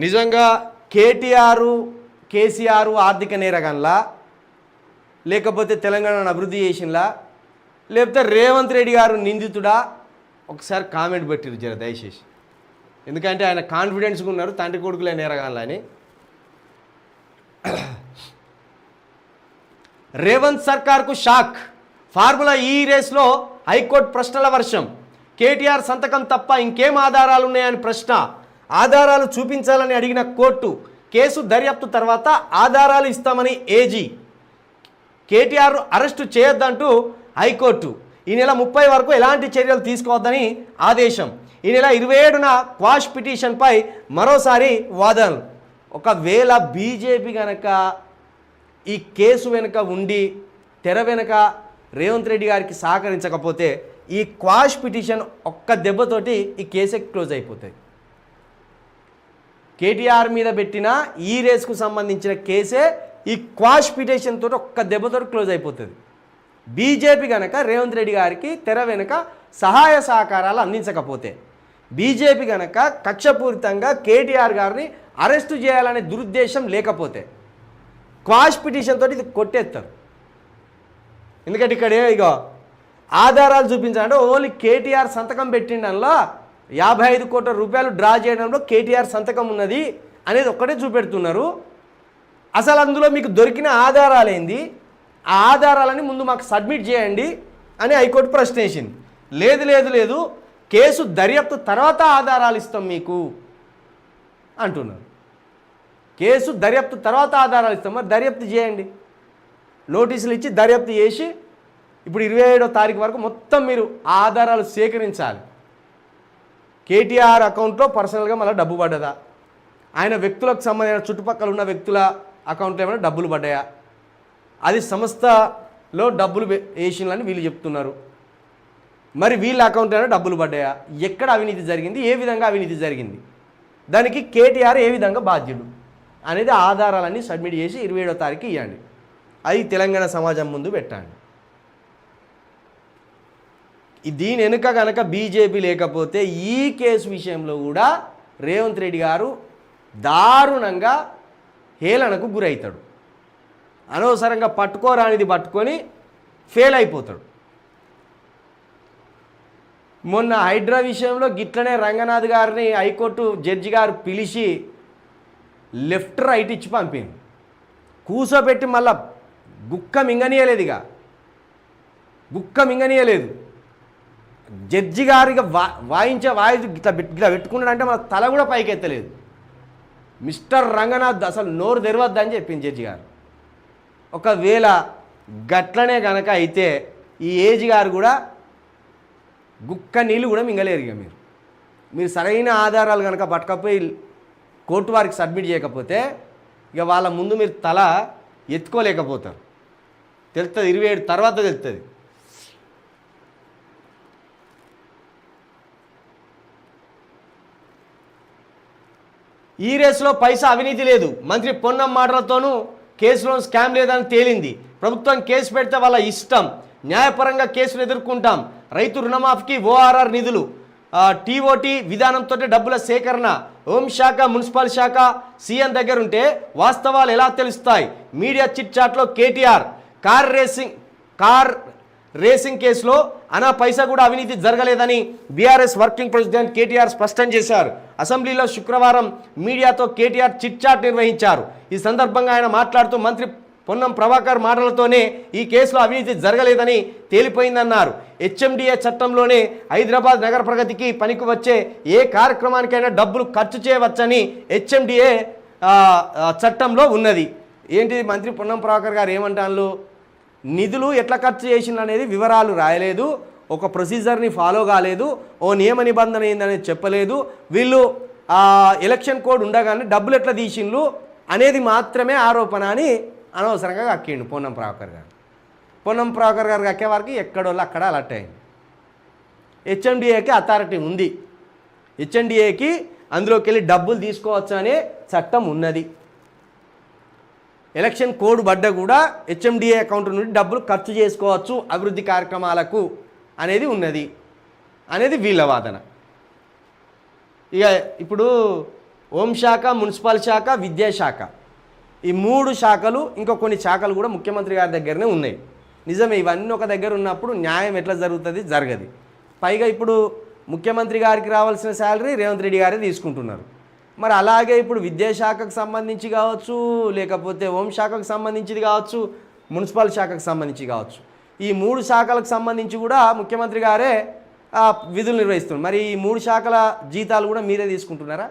నిజంగా కేటీఆర్ కేసీఆర్ ఆర్థిక నేరగన్లా, లేకపోతే తెలంగాణను అభివృద్ధి చేసినలా, లేకపోతే రేవంత్ రెడ్డి గారు నిందితుడా? ఒకసారి కామెంట్ పెట్టిరు జర దయచేసి. ఎందుకంటే ఆయన కాన్ఫిడెన్స్గా ఉన్నారు తండ్రి కొడుకులే నేరగాన్లా అని. రేవంత్ సర్కార్కు షాక్. ఫార్ములా ఈ రేస్లో హైకోర్టు ప్రశ్నల వర్షం. కేటీఆర్ సంతకం తప్ప ఇంకేం ఆధారాలు ఉన్నాయని ప్రశ్న. ఆధారాలు చూపించాలని అడిగిన కోర్టు. కేసు దర్యాప్తు తర్వాత ఆధారాలు ఇస్తామని ఏజీ. కేటీఆర్ అరెస్టు చేయొద్దంటూ హైకోర్టు. ఈ నెల 30 వరకు ఎలాంటి చర్యలు తీసుకోవద్దని ఆదేశం. ఈ నెల 27న క్వాష్ పిటిషన్పై మరోసారి వాదనలు. ఒకవేళ బీజేపీ కనుక ఈ కేసు వెనుక ఉండి తెర వెనుక రేవంత్ రెడ్డి గారికి సహకరించకపోతే ఈ క్వాష్ పిటిషన్ ఒక్క దెబ్బతోటి ఈ కేసే క్లోజ్ అయిపోతుంది. కేటీఆర్ మీద పెట్టిన ఈ రేస్కు సంబంధించిన కేసే ఈ క్వాష్ పిటిషన్ తోటి ఒక్క దెబ్బతోటి క్లోజ్ అయిపోతుంది. బీజేపీ కనుక రేవంత్ రెడ్డి గారికి తెర వెనుక సహాయ సహకారాలు అందించకపోతే, బీజేపీ కనుక కక్షపూరితంగా కేటీఆర్ గారిని అరెస్టు చేయాలనే దురుద్దేశం లేకపోతే క్వాష్ పిటిషన్ తోటి ఇది కొట్టేస్తారు. ఎందుకంటే ఇక్కడ ఇగో ఆధారాలు చూపించాలంటే ఓన్లీ కేటీఆర్ సంతకం పెట్టిండలో 55 కోట్ల రూపాయలు డ్రా చేయడంలో కేటీఆర్ సంతకం ఉన్నది అనేది ఒక్కటే చూపెడుతున్నారు. అసలు అందులో మీకు దొరికిన ఆధారాలు ఏంది, ఆ ఆధారాలని ముందు మాకు సబ్మిట్ చేయండి అని హైకోర్టు ప్రశ్న వేసింది. లేదు లేదు లేదు కేసు దర్యాప్తు తర్వాత ఆధారాలు ఇస్తాం మీకు అంటున్నారు. కేసు దర్యాప్తు తర్వాత ఆధారాలు ఇస్తాం, మరి దర్యాప్తు చేయండి. నోటీసులు ఇచ్చి దర్యాప్తు చేసి ఇప్పుడు 27వ తారీఖు వరకు మొత్తం మీరు ఆ ఆధారాలు సేకరించాలి. కేటీఆర్ అకౌంట్లో పర్సనల్గా మళ్ళీ డబ్బు పడ్డదా, ఆయన వ్యక్తులకు సంబంధించిన చుట్టుపక్కల ఉన్న వ్యక్తుల అకౌంట్లో ఏమైనా డబ్బులు పడ్డాయా, అది సంస్థలో డబ్బులు వేసినని వీళ్ళు చెప్తున్నారు. మరి వీళ్ళ అకౌంట్ అయినా డబ్బులు పడ్డాయా, ఎక్కడ అవినీతి జరిగింది, ఏ విధంగా అవినీతి జరిగింది, దానికి కేటీఆర్ ఏ విధంగా బాధ్యుడు అనేది ఆధారాలన్నీ సబ్మిట్ చేసి 27వ తారీఖు ఇవ్వండి. అది తెలంగాణ సమాజం ముందు పెట్టండి. దీని వెనుక కనుక బీజేపీ లేకపోతే ఈ కేసు విషయంలో కూడా రేవంత్ రెడ్డి గారు దారుణంగా హేళనకు గురవుతాడు. అనవసరంగా పట్టుకోరానిది పట్టుకొని ఫెయిల్ అయిపోతాడు. మొన్న హైడ్రా విషయంలో గిట్లనే రంగనాథ్ గారిని హైకోర్టు జడ్జి గారు పిలిచి లెఫ్ట్ రైట్ ఇచ్చి పంపింది. కూసోబెట్టి మళ్ళా గుక్క మింగనీయలేదు. జడ్జి గారిగా వాయించే వాయిస్ ఇట్లా పెట్టుకున్నాడంటే మన తల కూడా పైకి ఎత్తలేదు. మిస్టర్ రంగనాథ్ అసలు నోరు తెరవద్దని చెప్పింది జడ్జి గారు. ఒకవేళ గట్లనే కనుక అయితే ఈ ఏజీ గారు కూడా గుక్క నీళ్ళు కూడా మింగలేరు. ఇక మీరు సరైన ఆధారాలు కనుక పట్టకపోయి కోర్టు వారికి సబ్మిట్ చేయకపోతే ఇక వాళ్ళ ముందు మీరు తల ఎత్తుకోలేకపోతారు. తెలుస్తుంది, 27 తర్వాత తెలుస్తుంది. ఈ రేసులో పైసా అవినీతి లేదు. మంత్రి పొన్నం మాటలతోనూ కేసులో స్కామ్ లేదని తేలింది. ప్రభుత్వం కేసు పెడితే వాళ్ళ ఇష్టం, న్యాయపరంగా కేసులు ఎదుర్కొంటాం. రైతు రుణమాఫీకి ఓఆర్ఆర్ నిధులు, టీఓటీ విధానంతో డబ్బుల సేకరణ, హోంశాఖ మున్సిపల్ శాఖ సీఎం దగ్గర ఉంటే వాస్తవాలు ఎలా తెలుస్తాయి? మీడియా చిట్ చాట్లో కేటీఆర్ కార్ రేసింగ్ కేసులో అనా పైసా కూడా అవినీతి జరగలేదని బీఆర్ఎస్ వర్కింగ్ ప్రెసిడెంట్ కేటీఆర్ స్పష్టం చేశారు. అసెంబ్లీలో శుక్రవారం మీడియాతో కేటీఆర్ చిట్ చాట్ నిర్వహించారు. ఈ సందర్భంగా ఆయన మాట్లాడుతూ మంత్రి పొన్నం ప్రభాకర్ మాటలతోనే ఈ కేసులో అవినీతి జరగలేదని తేలిపోయిందన్నారు. హెచ్ఎండిఏ చట్టంలోనే హైదరాబాద్ నగర ప్రగతికి పనికి వచ్చే ఏ కార్యక్రమానికైనా డబ్బులు ఖర్చు చేయవచ్చని హెచ్ఎండిఏ చట్టంలో ఉన్నది. ఏంటిది మంత్రి పొన్నం ప్రభాకర్ గారు ఏమంటారు? నిధులు ఎట్లా ఖర్చు చేసిన అనేది వివరాలు రాయలేదు, ఒక ప్రొసీజర్ని ఫాలో కాలేదు, ఓ నియమ నిబంధన ఏందనేది చెప్పలేదు, వీళ్ళు ఎలక్షన్ కోడ్ ఉండగానే డబ్బులు ఎట్లా తీసిండ్రు అనేది మాత్రమే ఆరోపణ అని అనవసరంగా కక్కిండు పొన్నం ప్రభాకర్ గారు. పొన్నం ప్రభాకర్ గారు కక్కే వారికి ఎక్కడోళ్ళు అక్కడ అలర్ట్ అయింది. హెచ్ఎండిఏకి అథారిటీ ఉంది, హెచ్ఎండిఏకి అందులోకి వెళ్ళి డబ్బులు తీసుకోవచ్చు అనే చట్టం ఉన్నది. ఎలక్షన్ కోడ్ పడ్డ కూడా హెచ్ఎండిఏ అకౌంట్ నుండి డబ్బులు ఖర్చు చేసుకోవచ్చు అభివృద్ధి కార్యక్రమాలకు అనేది ఉన్నది అనేది వీళ్ళ వాదన. ఇక ఇప్పుడు హోంశాఖ, మున్సిపల్ శాఖ, విద్యాశాఖ, ఈ 3 శాఖలు ఇంకా కొన్ని శాఖలు కూడా ముఖ్యమంత్రి గారి దగ్గరనే ఉన్నాయి. నిజమే, ఇవన్నీ ఒక దగ్గర ఉన్నప్పుడు న్యాయం ఎట్లా జరుగుతుంది? జరగదు. పైగా ఇప్పుడు ముఖ్యమంత్రి గారికి రావాల్సిన శాలరీ రేవంత్ రెడ్డి గారే తీసుకుంటున్నారు. మరి అలాగే ఇప్పుడు విద్యాశాఖకు సంబంధించి కావచ్చు, లేకపోతే హోంశాఖకు సంబంధించింది కావచ్చు, మున్సిపల్ శాఖకు సంబంధించి కావచ్చు, ఈ 3 శాఖలకు సంబంధించి కూడా ముఖ్యమంత్రి గారే విధులు నిర్వహిస్తున్నారు. మరి ఈ 3 శాఖల జీతాలు కూడా మీరే తీసుకుంటున్నారా?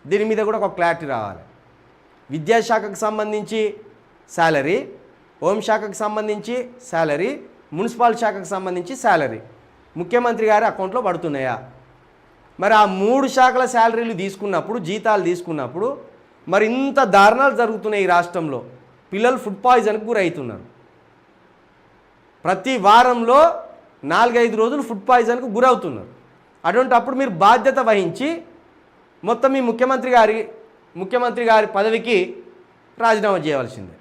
దీని మీద కూడా ఒక క్లారిటీ రావాలి. విద్యాశాఖకు సంబంధించి శాలరీ, హోంశాఖకు సంబంధించి శాలరీ, మున్సిపల్ శాఖకు సంబంధించి శాలరీ ముఖ్యమంత్రి గారి అకౌంట్లో పడుతున్నాయా? మరి ఆ 3 శాఖల శాలరీలు తీసుకున్నప్పుడు, జీతాలు తీసుకున్నప్పుడు మరి ఇంత దారుణాలు జరుగుతున్నాయి ఈ రాష్ట్రంలో. పిల్లలు ఫుడ్ పాయిజన్కి గురవుతున్నారు. ప్రతి వారంలో 4-5 రోజులు ఫుడ్ పాయిజన్కు గురవుతున్నారు. అటువంటి అప్పుడు మీరు బాధ్యత వహించి మొత్తం మీ ముఖ్యమంత్రి గారి పదవికి రాజీనామా చేయవలసిందే.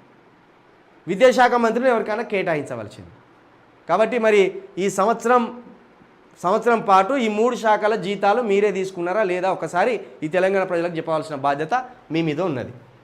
విద్యాశాఖ మంత్రిని ఎవరికైనా కేటాయించవలసింది. కాబట్టి మరి ఈ సంవత్సరం పాటు ఈ 3 శాఖల జీతాలు మీరే తీసుకున్నారా లేదా? ఒకసారి ఈ తెలంగాణ ప్రజలకు చెప్పవలసిన బాధ్యత మీ మీద ఉన్నది.